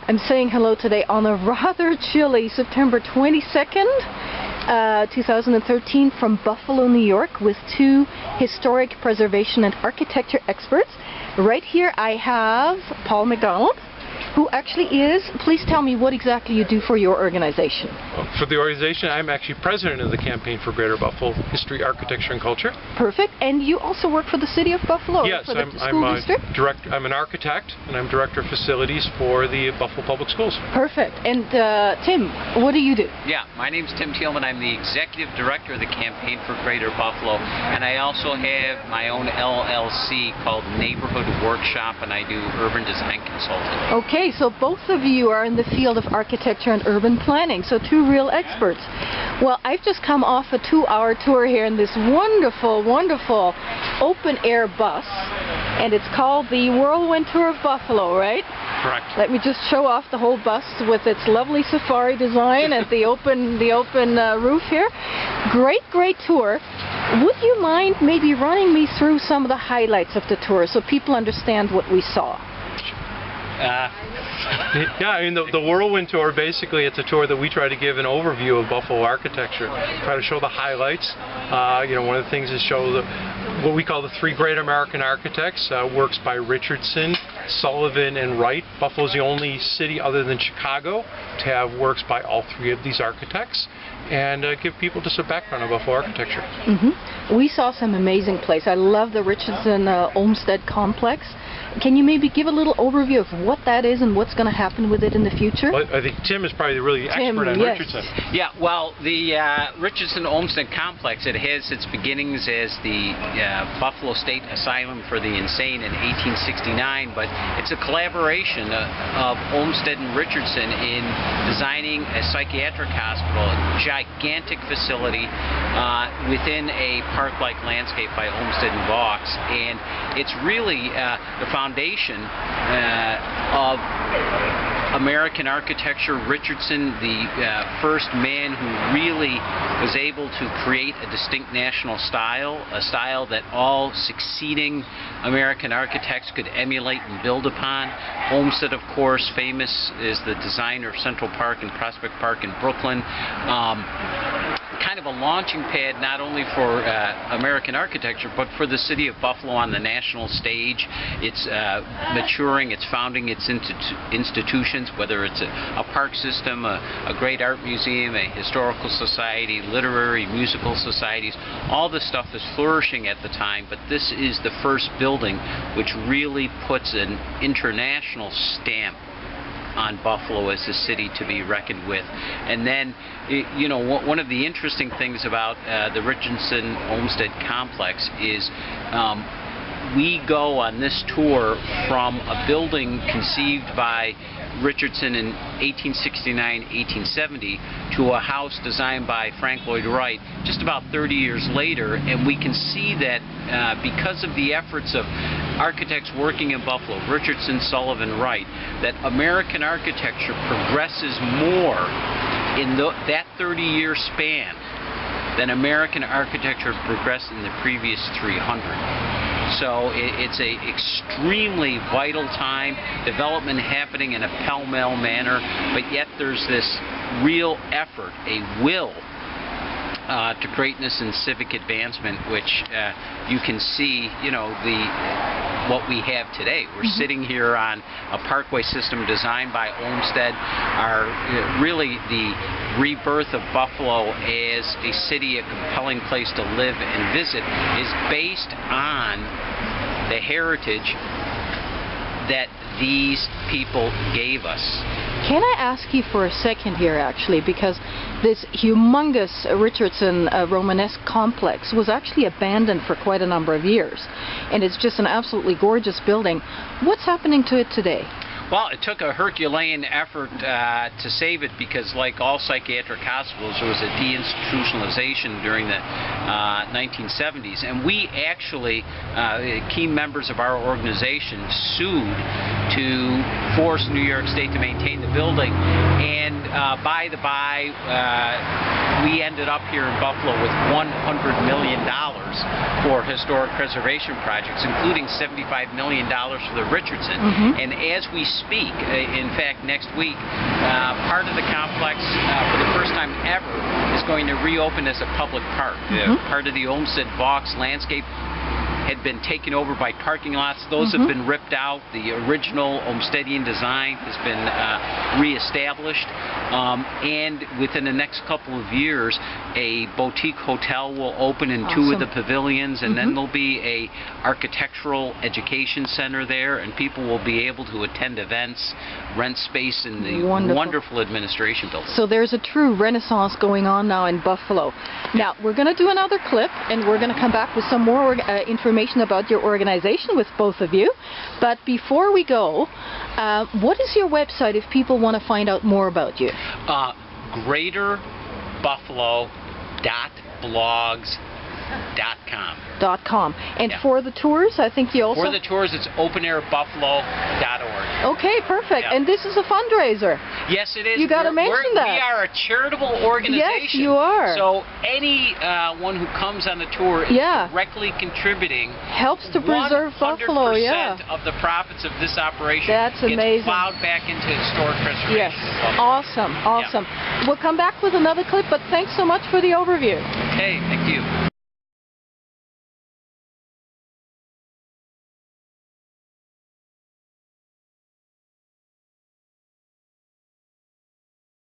I'm saying hello today on a rather chilly September 22nd, 2013 from Buffalo, New York with two historic preservation and architecture experts. Right here I have Paul McDonald, who actually is, please tell me what exactly you do for your organization. For the organization, I'm actually president of the Campaign for Greater Buffalo History, Architecture, and Culture. Perfect. And you also work for the City of Buffalo? Yes, for the school district? I'm an architect, and I'm director of facilities for the Buffalo Public Schools. Perfect. And Tim, what do you do? Yeah, my name's Tim Thielman. I'm the executive director of the Campaign for Greater Buffalo, and I also have my own LLC called Neighborhood Workshop, and I do urban design consulting. Okay, so both of you are in the field of architecture and urban planning, so two real experts. Well, I've just come off a 2-hour tour here in this wonderful, wonderful open-air bus, and it's called the Whirlwind Tour of Buffalo, right? Correct. Let me just show off the whole bus with its lovely safari design and the open roof here. Great, great tour. Would you mind maybe running me through some of the highlights of the tour so people understand what we saw? Yeah, I mean, the Whirlwind Tour, basically, it's a tour that we try to give an overview of Buffalo architecture. Try to show the highlights. One of the things is show what we call the three great American architects, works by Richardson, Sullivan, and Wright. Buffalo's the only city other than Chicago to have works by all three of these architects, and give people just a background of Buffalo architecture. We saw some amazing places. I love the Richardson-Olmsted Complex. Can you maybe give a little overview of what that is and what's going to happen with it in the future? Well, I think Tim is probably really the expert on Richardson. Yeah, well, the Richardson-Olmsted Complex, it has its beginnings as the Buffalo State Asylum for the Insane in 1869, but it's a collaboration of Olmsted and Richardson in designing a psychiatric hospital, a gigantic facility within a park-like landscape by Olmsted and Vaux, and it's really the foundation of American architecture. Richardson, the first man who really was able to create a distinct national style, a style that all succeeding American architects could emulate and build upon. Olmsted, of course, famous is the designer of Central Park and Prospect Park in Brooklyn. Kind of a launching pad not only for American architecture, but for the city of Buffalo on the national stage. It's maturing, it's founding its institutions, whether it's a park system, a great art museum, a historical society, literary, musical societies. All this stuff is flourishing at the time, but this is the first building which really puts an international stamp on Buffalo as a city to be reckoned with. And then, one of the interesting things about the Richardson-Olmsted Complex is we go on this tour from a building conceived by Richardson in 1869-1870 to a house designed by Frank Lloyd Wright just about 30 years later, and we can see that because of the efforts of architects working in Buffalo, Richardson, Sullivan, Wright, that American architecture progresses more in that 30-year span than American architecture progressed in the previous 300. So it's a extremely vital time, development happening in a pell-mell manner, but yet there's this real effort, a will to greatness and civic advancement, which you can see, what we have today. We're sitting here on a parkway system designed by Olmsted. Really the rebirth of Buffalo as a city, a compelling place to live and visit, is based on the heritage that these people gave us. Can I ask you for a second here, actually, because this humongous Richardson Romanesque complex was actually abandoned for quite a number of years, and it's just an absolutely gorgeous building. What's happening to it today? Well, it took a Herculean effort to save it because, like all psychiatric hospitals, there was a deinstitutionalization during the 1970s. And we actually, key members of our organization, sued to force New York State to maintain the building. And by the by, we ended up here in Buffalo with $100 million for historic preservation projects, including $75 million for the Richardson. And as we speak, in fact, next week, part of the complex, for the first time ever, is going to reopen as a public park. Part of the Olmsted Vaux landscape had been taken over by parking lots. Those have been ripped out. The original Olmstedian design has been reestablished. And within the next couple of years, a boutique hotel will open in two of the pavilions, and then there'll be a architectural education center there, and people will be able to attend events, rent space in the wonderful administration building. So there's a true renaissance going on now in Buffalo. Now, we're going to do another clip, and we're going to come back with some more information about your organization with both of you. But before we go, what is your website if people want to find out more about you? greaterbbuffalo.blogs.com. And for the tours, I think you also... For the tours, it's openAirBuffalo.org. Okay, perfect. And this is a fundraiser. Yes, it is. You got to mention that. We are a charitable organization. Yes, you are. So anyone who comes on the tour is directly contributing. Helps to preserve Buffalo, 100% of the profits of this operation. That's amazing. Gets plowed back into historic preservation. Yes, awesome, awesome. We'll come back with another clip, but thanks so much for the overview. Okay, thank you.